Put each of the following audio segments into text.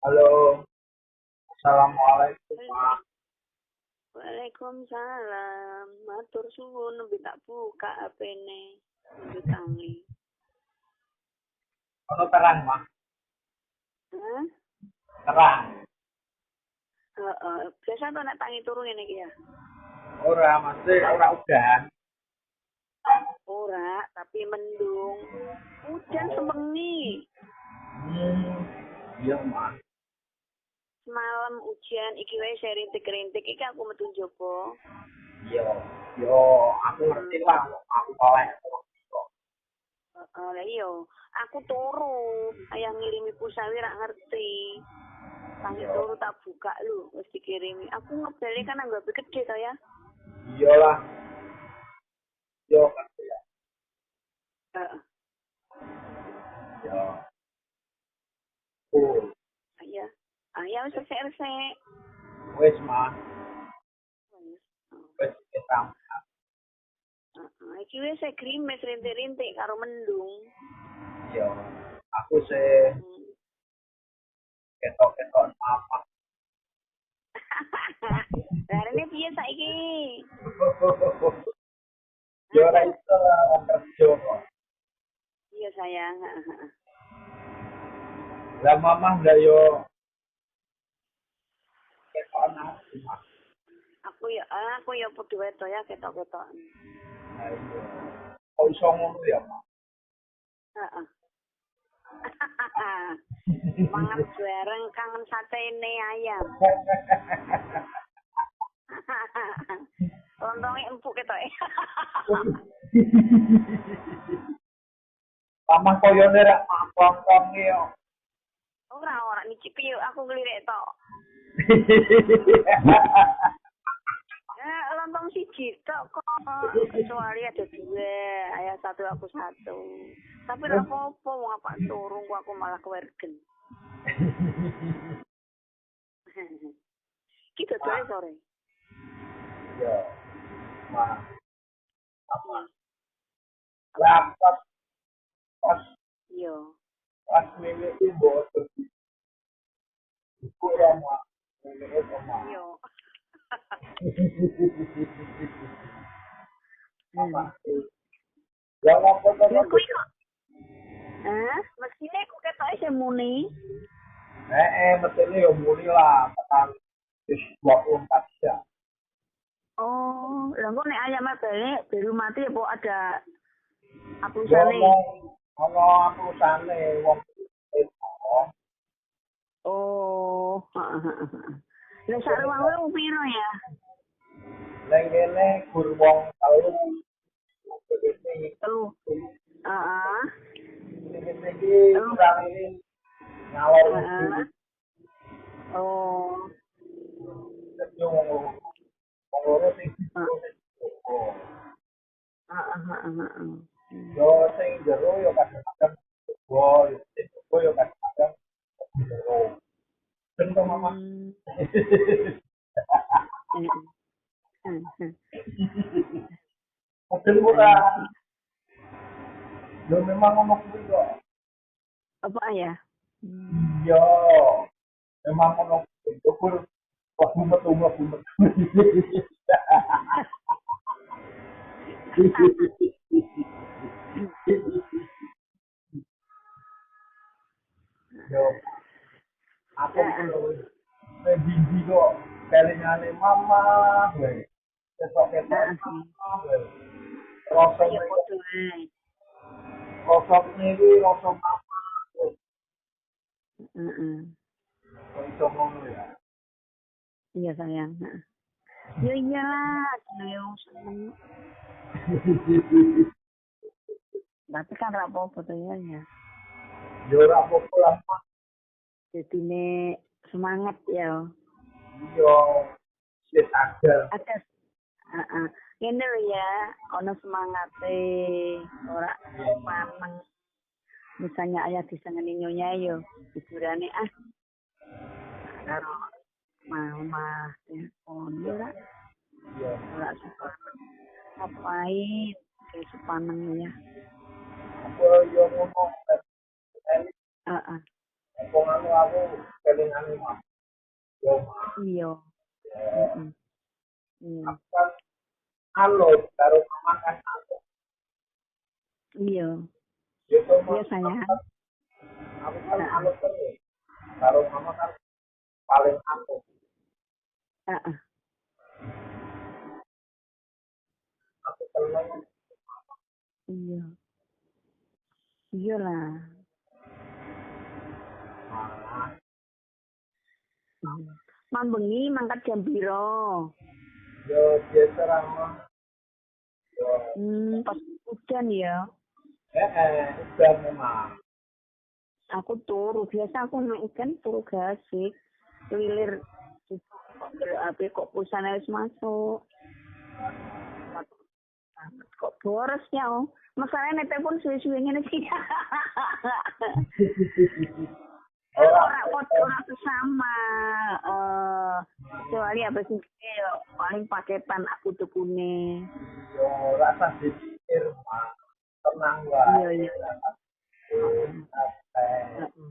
Halo, assalamualaikum Pak. Waalaikumsalam. Matur suwun nembe tak buka HP-ne. Nembe tangi. Ono terang Mas, Hah? terang. Biasa to nek tangi turu ngene iki ya. Ora Mas, ora udan. Ora, tapi mendung. Hujan semengi. Iya Mas. Semalam hujan iki wae serintik-rintik iki aku metu njaba. Iya, yo aku ngerti lah, aku oleh. Lah iya, aku turu. Ayah ngirimi pulsa ra ngerti. Tangi turu tak buka lho, wis dikirimi. Aku ngebale kan anggo HP gede to ya. Iyalah, yo ngerti ya. Heeh. Yo. Oh, Iya. Ya wis resik-resik. wes Mas, Wis. wes kita. Iki wis grimis rintik-rintik karo mendung. Yo, aku sih Hmm. ketok-ketok apa. Larene piye saiki? Yo ora iso lah kerja kok. Iya sayang. Lah mamah ndak yo ketok apa Mas. Aku ya padha wae to ya ketok-ketok. Ayo. Kok iso ngono ya Mas? Heeh. Mangan bareng kangen satene ayam. Lontongnya empuk ketoke. Mamah koyone rak mampong yo. Ora nyicipi yuk aku ngelirik tok. Lontong siji tok kok. Kecuali ada dua, ayah satu aku satu. Tapi ora apa-apa wong apa turung kok aku malah kewergen. Kita dole sore. Yo. Mas. Apa? Iya. Lah pas Iya. pas mimi itu bawa pergi. Kurang Mas. Mimi itu Mas. Iya. Apa? Ya apa Ya to? kuwi kok. Mesine kok ketoke sing muni. Metene yo muni lah tekan wis 24 jam. Oh, lha kok nek ayam balik baru mati apa ada Yo aplusane? ono aplusane wong itu. Oh, Lah sak ruang piro ya? Lengene gur wong telu. Telu. Heeh. Ini kurang ini ngalor Heeh. Oh. itu ngomong sing Heeh. yo sing jero yo kadang-kadang yo sing yo kadang-kadang jero tentu mama model ora yo memang ngomong kuwi kok Apa ya? yo memang ngomong kuwi kok bumet yo aku biji kok kelingane mama gue ketok-ketok mama gue rasa Ya padha wae. rasa ini rasa mama gue Heeh. kok iso ngono ya Iya sayang. Ya iyalah, yo seneng. Tapi kan ra apa-apa to ya. yo ora apa-apa lah Mas. Jadine semangat ya. Yo wis sadar Ada ngene lho ya, ana semangate ora maneng. Misalnya ayah disengeni nyonya yo, hiburane karo mama ya. Oh ora yo ora suka ngapain kayak sepaneng ya. apa yo ngomong Heeh. Apa nganu aku kelingane mah. Yo mah. Iya. Ya, Iya. aku kan alot karo makan alot. Iya. Gitu Iya mah. sayang. Aku kan Heeh. alot terus. Karo mama kan paling alot. Heeh. Aku seneng. Iya. Iyalah. Nah, Mambengi mangkat jam piro? yo biasa ramah. Yo, Pas hujan ya. udah memang. Aku turu. Biasa aku naik kan turu gasik. Lilir. Apa kok pulsanya wis masuk. Kok boros ya, oh. Masalahnya telepon suwe-suwe ngene sih. Ora sama. Kecuali apa sih paling paketan aku tukune. Yo rasa dipikir mah. Tenang Iya wae. iya. Santai. Heeh.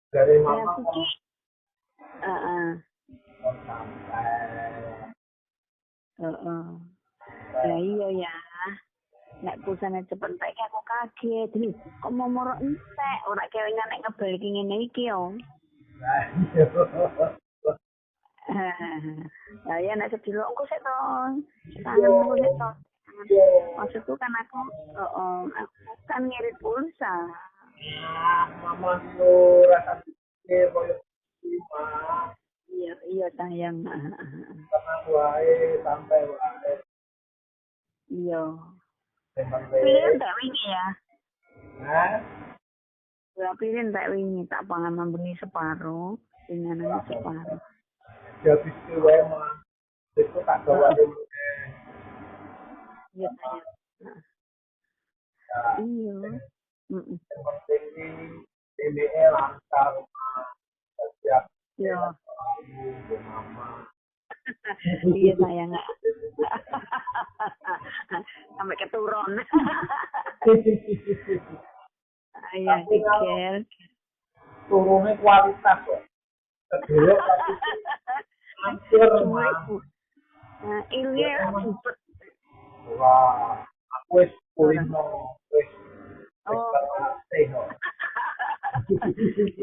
Dari Ya mama aku kok ki. Heeh. santai. Heeh. Ya iya ya. Nek pulsane cepet entek aku kaget. Lho, kok mau moro entek ora kelingan nek ngebalik ngene iki yo. Nah, iya. Lah ya nek sedilo engko sik to. Tangan engko sik to. Maksudku kan aku kan ngirit pulsa. Mama tuh rasa pikir koyo lima Iya iya sayang. tenang wae sampai wae Iya. yang Pilih penting tak wingi ya. nah Ya pilih tak wingi tak pangan mambengi separo, pinganan separo. habis itu wae mah itu tak gawa dulu Iya sayang. ya Iya. Heeh. yang penting di BBE lancar setiap Iya. ibu mama Iya sayang. Sampai keturun. Iya, pikir. turunnya kualitas kok kedua tapi hancur mah Nah, ilmunya ribet. wah aku wis kulino wis Oh, kok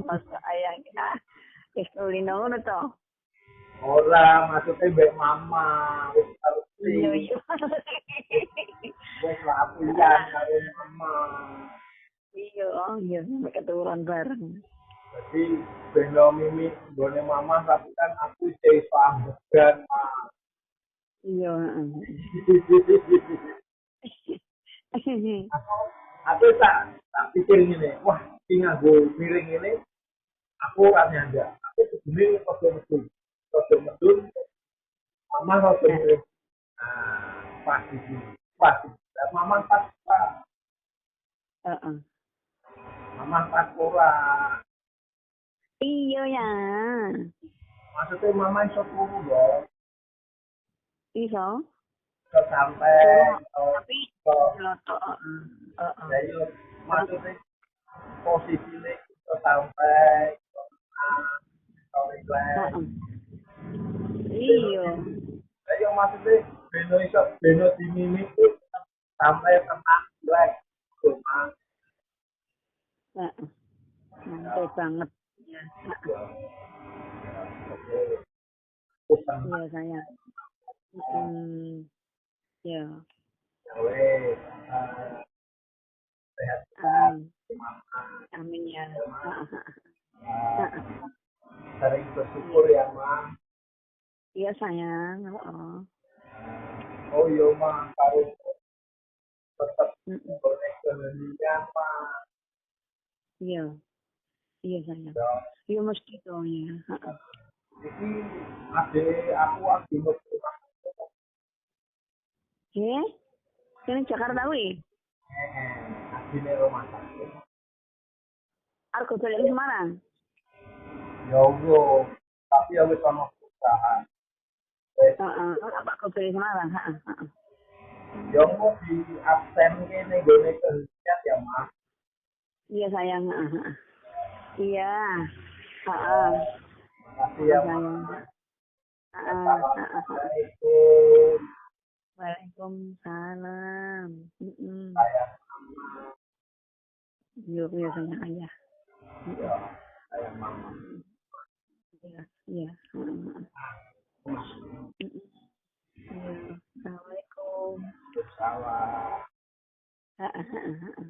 masa ayah kita. Kulino ngono to. ora maksudnya mbek mama wis Iya, ngerti iya. wis latihan karo mama Iya, oh iya, sampai keturun bareng. jadi beno mimi gone mama tapi kan aku jadi paham dan Iya, aku tak pikir gini wah ini nganggo miring ini aku ora nyanda aku segini kode medun mama kode miring nah pas di sini pas dan mama pas Heeh. mama pas ora Iya ya. maksudnya mama iso turu dong Iso. iso sampai Tapi iso lotok. Heeh. ya iya maksudnya posisinya iso sampai iso relax Heeh. Iya. ya iya maksudnya beno di mimi itu sampai tenang relax cuma Heeh. Santai banget. Ya. pusing Iya sayang. Ya. gawe sehat Amin. semangat Amin ya. sering bersyukur ya ma Iya sayang. Heeh. oh iya ma harus tetap Mm-mm. boleh kehendak ma Iya. Iya sayang. ya Iya mesti dong ya. Heeh. ini ade aku lagi mau Ini Jakarta wi. adine rumah sakit Argo balik ke Semarang. ya Allah tapi ya wis sama perusahaan wis Heeh. Apa kau balik Semarang? Heeh. ya mau di absen kene gone kehendak ya ma Iya sayang. Heeh. Iya. Heeh. Makasih ya, Sayang. Mama. Assalamualaikum. Waalaikumsalam. Waalaikumsalam. Sayang, Yuk ya sama ayah. ya, sayang Mama. Iya, iya. Iya. Assalamualaikum. Waalaikumsalam.